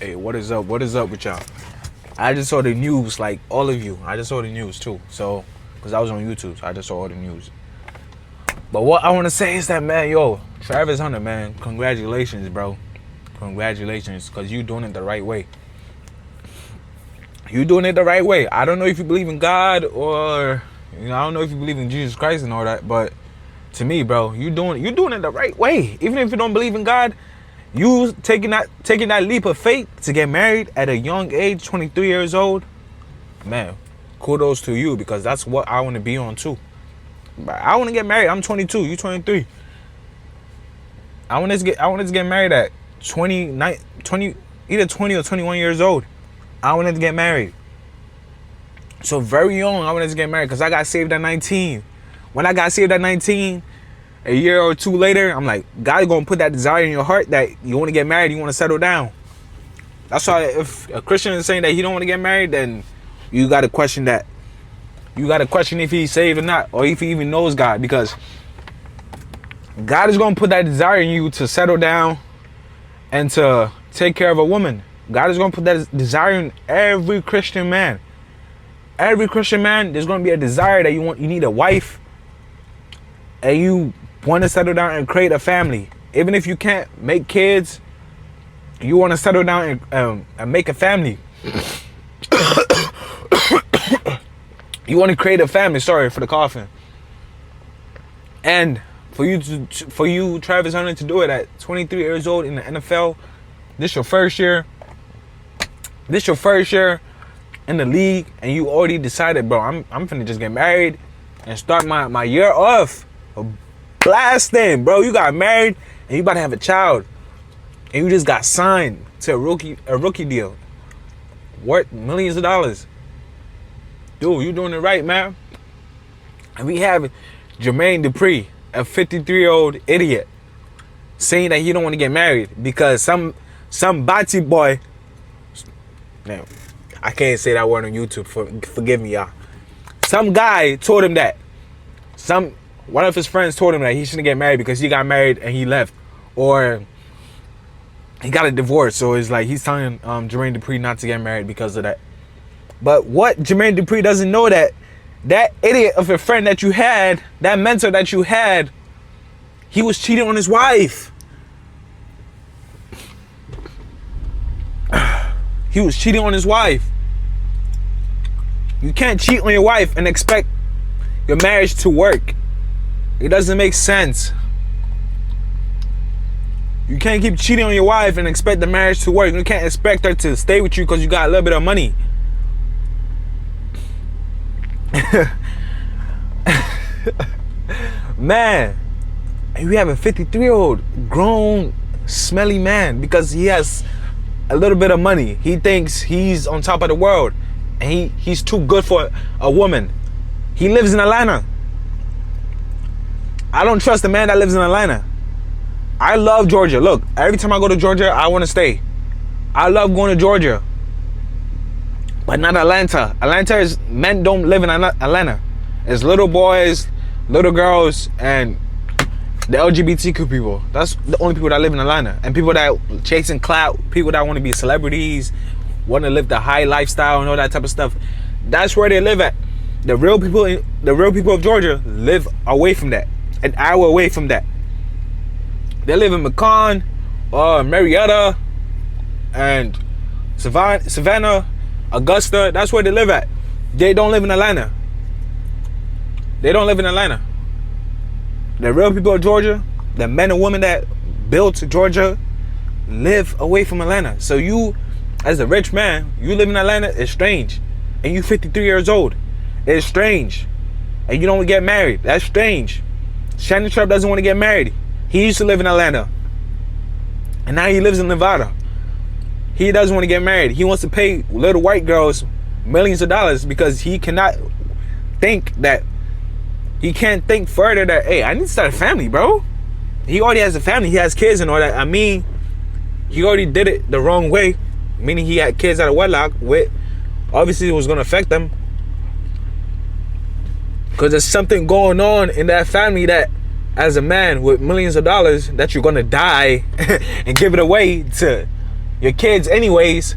Hey, what is up? What is up with y'all? I just saw the news, like all of you. I just saw the news too. So, because I was on YouTube, so I just saw all the news. But what I want to say is that, man, yo, Travis Hunter, man, congratulations, bro. Congratulations, because you doing it the right way. You doing it the right way. I don't know if you believe in God or, I don't know if you believe in Jesus Christ and all that, but to me, bro, you doing it the right way. Even if you don't believe in God, you taking that leap of faith to get married at a young age, 23 years old, man, kudos to you, because that's what I want to be on too. I want to get married. I'm 22. You 23. I want to get married at 20, either 20 or 21 years old. I wanted to get married. So very young, I wanted to get married because I got saved at 19. When I got saved at 19, a year or two later, I'm like, God's going to put that desire in your heart that you want to get married, you want to settle down. That's why if a Christian is saying that he don't want to get married, then you got to question that. You got to question if he's saved or not, or if he even knows God, because God is going to put that desire in you to settle down and to take care of a woman. God is going to put that desire in every Christian man. Every Christian man, there's going to be a desire that you need a wife, and you want to settle down and create a family. Even if you can't make kids, you want to settle down and make a family. You want to create a family. Sorry for the coughing. And for you, Travis Hunter, to do it at 23 years old in the NFL, this your first year. This your first year in the league, and you already decided, bro, I'm finna just get married and start my year off blasting, bro. You got married and you about to have a child, and you just got signed to a rookie deal worth millions of dollars. Dude, you doing it right, man. And we have Jermaine Dupri, a 53-year-old idiot, saying that he don't want to get married because some bati boy. Damn, I can't say that word on YouTube. Forgive me, y'all. Some guy told him that. One of his friends told him that he shouldn't get married because he got married and he left, or he got a divorce. So it's like he's telling Jermaine Dupri not to get married because of that. But what Jermaine Dupri doesn't know, that idiot of a friend that you had, that mentor that you had, he was cheating on his wife. He was cheating on his wife. You can't cheat on your wife and expect your marriage to work. It doesn't make sense. You can't keep cheating on your wife and expect the marriage to work. You can't expect her to stay with you because you got a little bit of money. Man, and we have a 53-year-old grown smelly man because he has a little bit of money. He thinks he's on top of the world, and he's too good for a woman. He lives in Atlanta. I don't trust a man that lives in Atlanta. I love Georgia. Look, every time I go to Georgia, I want to stay. I love going to Georgia, but not Atlanta. Atlanta is, men don't live in Atlanta. It's little boys, little girls, and the LGBTQ people. That's the only people that live in Atlanta. And people that chasing clout, people that want to be celebrities, want to live the high lifestyle and all that type of stuff. That's where they live at. The real people of Georgia live away from that, an hour away from that. They live in Macon, Marietta, and Savannah, Augusta. That's where they live at. They don't live in Atlanta. They don't live in Atlanta. The real people of Georgia, the men and women that built Georgia, live away from Atlanta. So you, as a rich man, you live in Atlanta, it's strange. And you 53 years old, it's strange. And you don't get married, that's strange. Shannon Sharp doesn't want to get married. He used to live in Atlanta, and now he lives in Nevada. He doesn't want to get married. He wants to pay little white girls millions of dollars because he cannot think that, he can't think further that, hey, I need to start a family, bro. He already has a family. He has kids and all that. I mean, he already did it the wrong way, meaning he had kids out of wedlock, with obviously it was going to affect them because there's something going on in that family that, as a man with millions of dollars, that you're going to die and give it away to your kids anyways,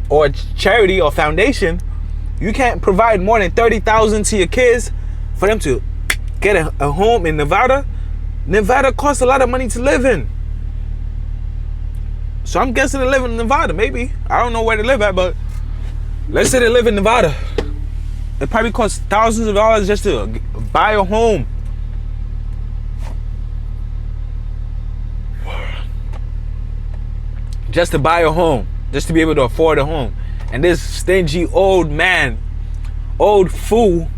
or charity or foundation, you can't provide more than $30,000 to your kids for them to get a home in Nevada. Nevada costs a lot of money to live in. So I'm guessing they live in Nevada, maybe. I don't know where they live at, but let's say they live in Nevada. It probably costs thousands of dollars just to buy a home. Just to buy a home. Just to be able to afford a home. And this stingy old man, old fool,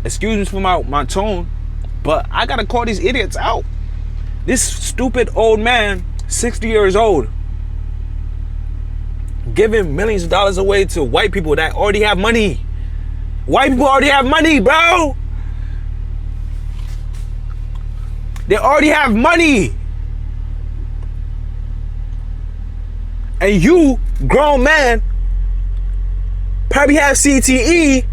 excuse me for my tone, but I gotta call these idiots out. This stupid old man, 60 years old, giving millions of dollars away to white people that already have money. White people already have money, bro. They already have money. And you, grown man, probably have CTE.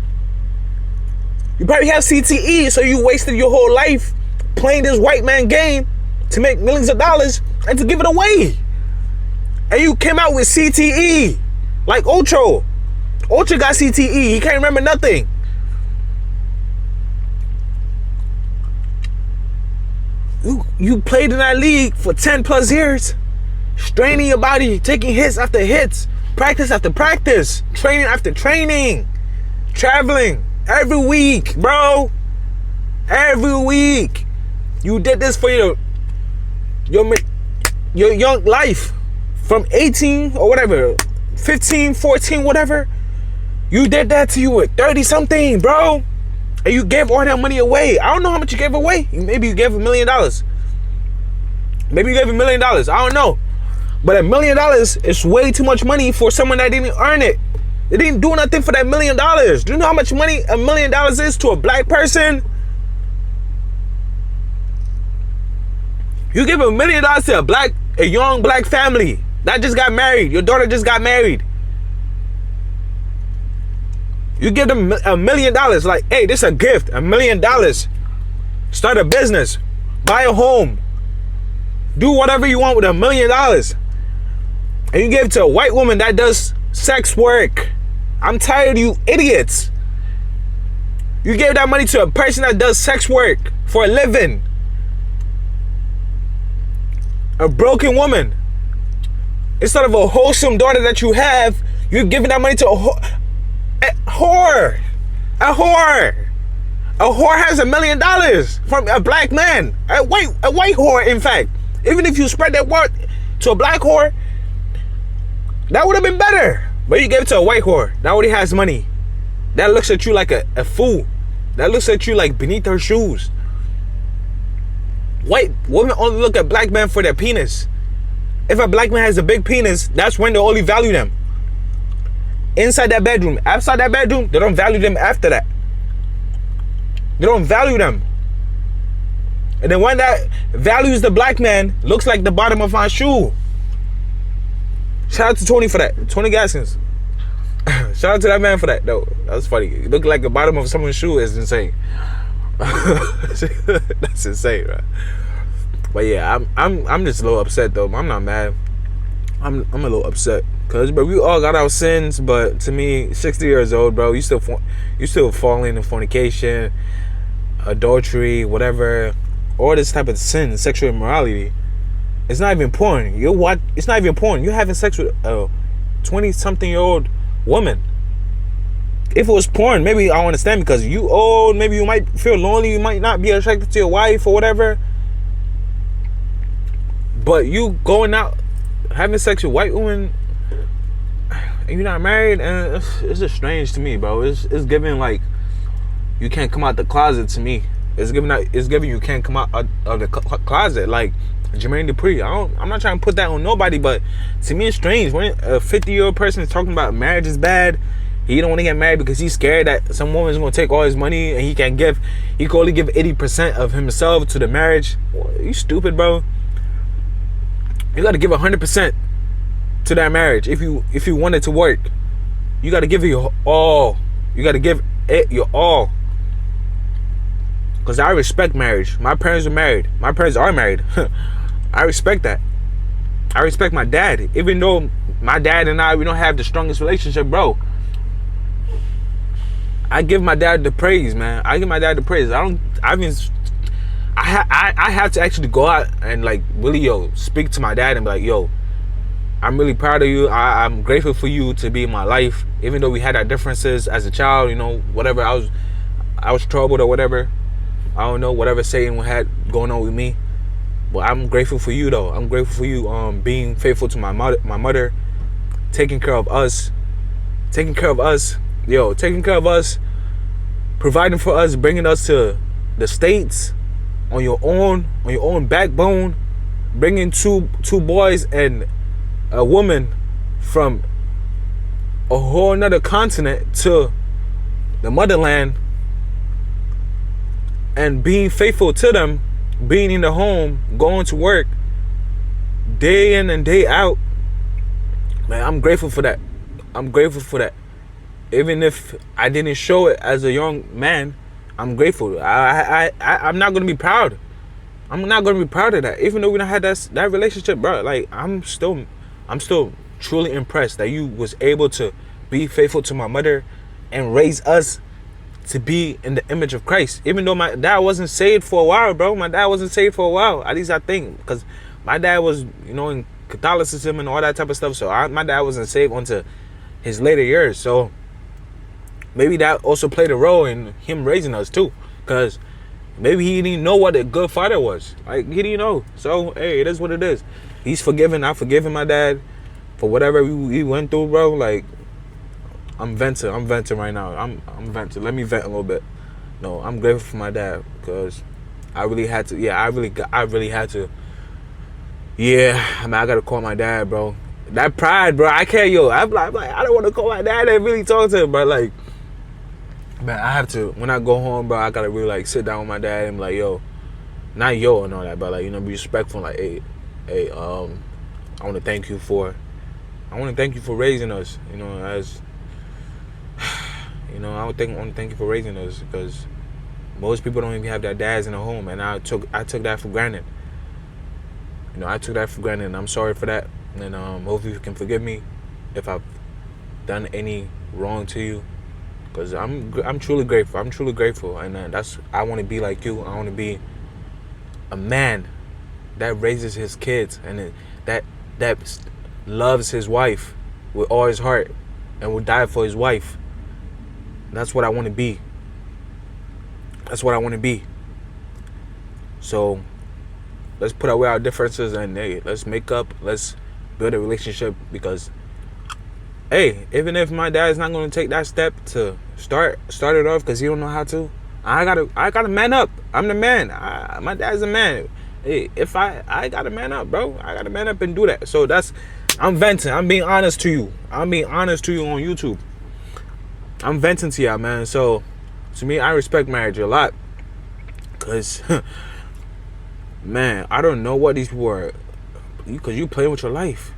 You probably have CTE, so you wasted your whole life playing this white man game to make millions of dollars and to give it away. And you came out with CTE, like Ocho. Ocho got CTE. He can't remember nothing. You played in that league for 10 plus years, straining your body, taking hits after hits, practice after practice, training after training, traveling every week, bro. Every week. You did this for your young life. From 18 or whatever, 15, 14, whatever. You did that to you with 30 something, bro. And you gave all that money away. I don't know how much you gave away. Maybe you gave $1 million. Maybe you gave $1 million. I don't know. But $1 million is way too much money for someone that didn't earn it. They didn't do nothing for that $1 million. Do you know how much money $1 million is to a black person? You give $1 million to a young black family that just got married. Your daughter just got married. You give them $1 million. Like, hey, this is a gift. $1 million. Start a business. Buy a home. Do whatever you want with $1 million. And you give it to a white woman that does sex work. I'm tired of you idiots. You gave that money to a person that does sex work for a living. A broken woman. Instead of a wholesome daughter that you have, you're giving that money to a whore. A whore. A whore has $1 million from a black man. A white whore, in fact. Even if you spread that word to a black whore, that would have been better. But you gave it to a white whore that already has money. That looks at you like a fool. That looks at you like beneath her shoes. White women only look at black men for their penis. If a black man has a big penis, that's when they only value them. Inside that bedroom. Outside that bedroom, they don't value them after that. They don't value them. And then when that values the black man, looks like the bottom of my shoe. Shout out to Tony for that. Tony Gaskins. Shout out to that man for that, though. That was funny. It looked like the bottom of someone's shoe is insane. That's insane, right? But yeah, I'm just a little upset though. I'm not mad. I'm a little upset because, bro, we all got our sins. But to me, 60 years old, bro, you still falling in fornication, adultery, whatever, all this type of sin, sexual immorality. It's not even porn. It's not even porn. You're having sex with a 20-something-year-old woman. If it was porn, maybe I understand because you old. Maybe you might feel lonely. You might not be attracted to your wife or whatever. But you going out having sex with white women and you're not married, and it's just strange to me, bro. It's giving like you can't come out the closet to me. It's giving you can't come out of the closet like Jermaine Dupri. I'm not trying to put that on nobody, but to me it's strange when a 50-year-old person is talking about marriage is bad. He don't want to get married because he's scared that some woman's going to take all his money and he can only give 80% of himself to the marriage. Well, you stupid, bro. You got to give 100% to that marriage if you want it to work. You got to give it your all. You got to give it your all. Because I respect marriage. My parents are married. My parents are married. I respect that. I respect my dad, even though my dad and we don't have the strongest relationship, bro. I give my dad the praise, man. I give my dad the praise. I have to actually go out and like really speak to my dad and be like, yo, I'm really proud of you. I'm grateful for you to be in my life, even though we had our differences as a child. You know, whatever, I was troubled or whatever. I don't know, whatever Satan had going on with me. But I'm grateful for you, though. I'm grateful for you being faithful to my mother, taking care of us, providing for us, bringing us to the States on your own backbone, bringing two boys and a woman from a whole nother continent to the motherland, and being faithful to them, being in the home, going to work day in and day out. Man, I'm grateful for that. Even if I didn't show it as a young man, I'm grateful. I'm not gonna be proud. I'm not gonna be proud of that. Even though we don't have that relationship, bro. Like I'm still truly impressed that you was able to be faithful to my mother and raise us to be in the image of Christ. Even though my dad wasn't saved for a while, bro. My dad wasn't saved for a while. At least I think, because my dad was, in Catholicism and all that type of stuff. So my dad wasn't saved until his later years. So maybe that also played a role in him raising us too, because maybe he didn't know what a good father was. Like, he didn't know. So hey, it is what it is. He's forgiven. I've forgiven my dad for whatever we went through, bro. Like, I'm venting right now. I'm venting. Let me vent a little bit. No, I'm grateful for my dad, because I really had to. Yeah, I really had to. Yeah, I gotta call my dad, bro. That pride, bro. I can't, I'm like, I don't want to call my dad and really talk to him, but like, man, I have to. When I go home, bro, I gotta really like sit down with my dad and be like, yo, not yo and all that, but like, be respectful. Like, hey, I want to thank you for raising us. As I want to thank you for raising us, because most people don't even have their dads in the home, and I took that for granted. I took that for granted, and I'm sorry for that. And hopefully you can forgive me if I've done any wrong to you, because I'm truly grateful. And I want to be like you. I want to be a man that raises his kids and that loves his wife with all his heart and will die for his wife. That's what I want to be. So let's put away our differences and hey, let's make up. Let's build a relationship, because hey, even if my dad's not going to take that step to start it off because he don't know how to, I gotta man up. I'm the man. My dad's a man. Hey, if I gotta man up, bro. I gotta man up and do that. So I'm venting. I'm being honest to you. I'm being honest to you on YouTube. I'm venting to y'all, man. So to me, I respect marriage a lot, because man, I don't know what these people are, because you playing with your life.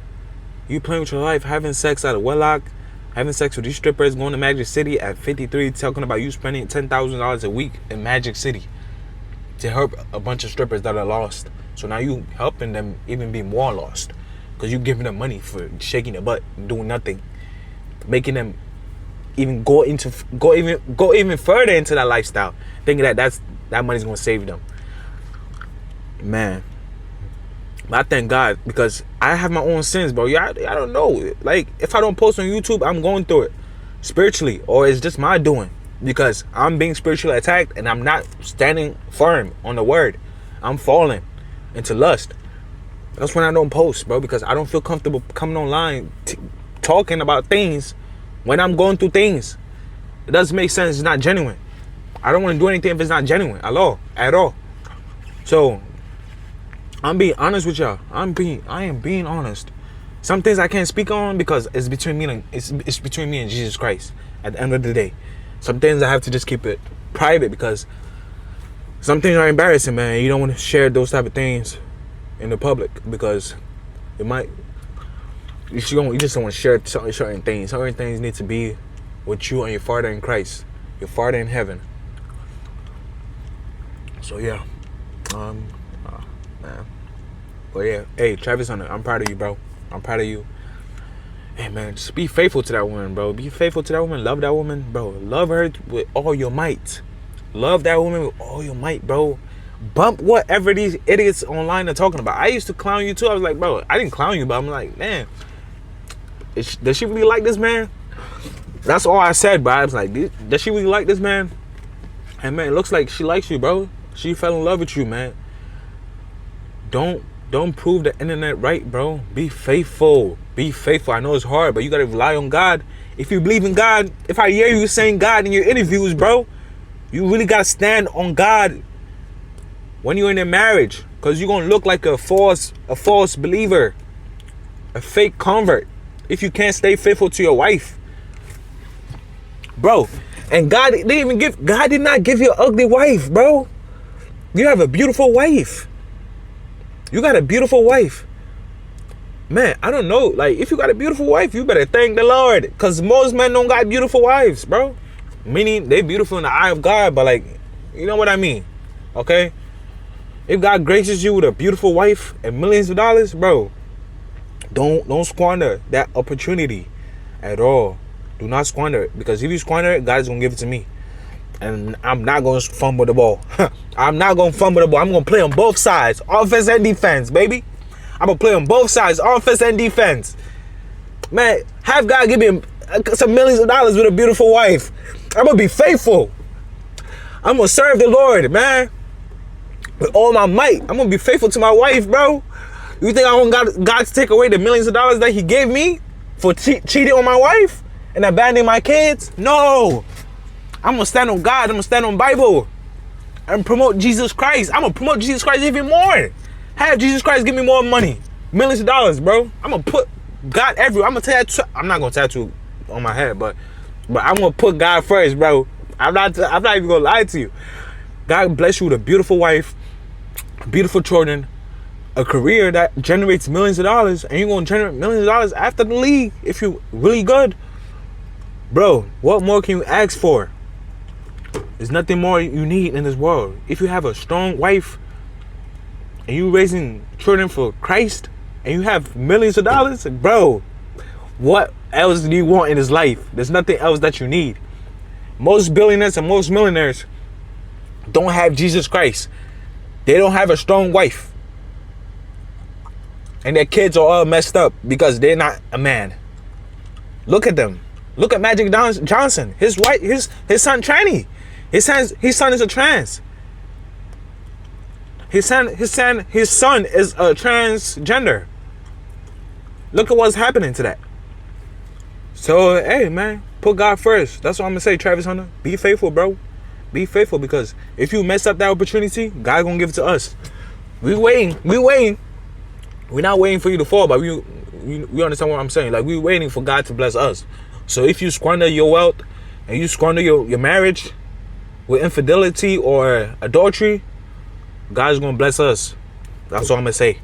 Having sex out of wedlock, having sex with these strippers, going to Magic City at 53, talking about you spending $10,000 a week in Magic City to help a bunch of strippers that are lost. So now you helping them even be more lost, because you giving them money for shaking their butt, doing nothing, making them even go even further into that lifestyle, thinking that money's gonna save them. Man, I thank God, because I have my own sins, bro. I don't know. Like, if I don't post on YouTube, I'm going through it spiritually, or it's just my doing, because I'm being spiritually attacked and I'm not standing firm on the word. I'm falling into lust. That's when I don't post, bro, because I don't feel comfortable coming online talking about things when I'm going through things. It doesn't make sense. It's not genuine. I don't want to do anything if it's not genuine at all. So I'm being honest with y'all. I am being honest. Some things I can't speak on because it's between me and Jesus Christ at the end of the day. Some things I have to just keep it private, because some things are embarrassing, man. You don't want to share those type of things in the public, because it might, you just don't want to share certain things. Certain things need to be with you and your Father in Christ, your Father in heaven. So yeah, man. But yeah, hey, Travis Hunter, I'm proud of you, bro. I'm proud of you. Hey, man, just be faithful to that woman, bro. Be faithful to that woman. Love that woman, bro. Love her with all your might. Love that woman with all your might, bro. Bump whatever these idiots online are talking about. I used to clown you too. I was like, bro, I didn't clown you, but I'm like, man, does she really like this man? That's all I said, but I was like, does she really like this man? And man, it looks like she likes you, bro. She fell in love with you, man. Don't prove the internet right, bro. Be faithful. Be faithful. I know it's hard, but you gotta rely on God. If you believe in God, if I hear you saying God in your interviews, bro, you really gotta stand on God when you're in a marriage, because you're gonna look like a false believer, a fake convert, if you can't stay faithful to your wife, bro. And God did not give you an ugly wife, bro. You have a beautiful wife. You got a beautiful wife. Man, I don't know. Like, if you got a beautiful wife, you better thank the Lord. Because most men don't got beautiful wives, bro. Meaning, they beautiful in the eye of God, but like, you know what I mean? Okay? If God graces you with a beautiful wife and millions of dollars, bro, don't squander that opportunity at all. Do not squander it. Because if you squander it, God's going to give it to me. And I'm not going to fumble the ball. I'm not going to fumble the ball. I'm going to play on both sides. Offense and defense, baby. I'm going to play on both sides. Offense and defense. Man, have God give me some millions of dollars with a beautiful wife. I'm going to be faithful. I'm going to serve the Lord, man. With all my might. I'm going to be faithful to my wife, bro. You think I want God to take away the millions of dollars that he gave me for cheating on my wife and abandoning my kids? No. I'm going to stand on God. I'm going to stand on Bible and promote Jesus Christ. I'm going to promote Jesus Christ even more. Have Jesus Christ give me more money. Millions of dollars, bro. I'm going to put God everywhere. I'm going to tattoo. I'm not going to tattoo on my head, but I'm going to put God first, bro. I'm not even going to lie to you. God bless you with a beautiful wife, beautiful children, a career that generates millions of dollars, and you're going to generate millions of dollars after the league if you're really good. Bro, what more can you ask for? There's nothing more you need in this world. If you have a strong wife and you raising children for Christ and you have millions of dollars, bro, what else do you want in this life? There's nothing else that you need. Most billionaires and most millionaires don't have Jesus Christ. They don't have a strong wife. And their kids are all messed up because they're not a man. Look at them. Look at Magic Johnson. His wife, his son tranny. His son is a trans. His son is a transgender. Look at what's happening to that. So, hey, man, put God first. That's what I'm gonna say, Travis Hunter. Be faithful, bro. Be faithful, because if you mess up that opportunity, God gonna give it to us. We waiting. We're not waiting for you to fall, but we understand what I'm saying. Like, we're waiting for God to bless us. So if you squander your wealth and you squander your marriage with infidelity or adultery, God's gonna bless us. That's all I'm gonna say.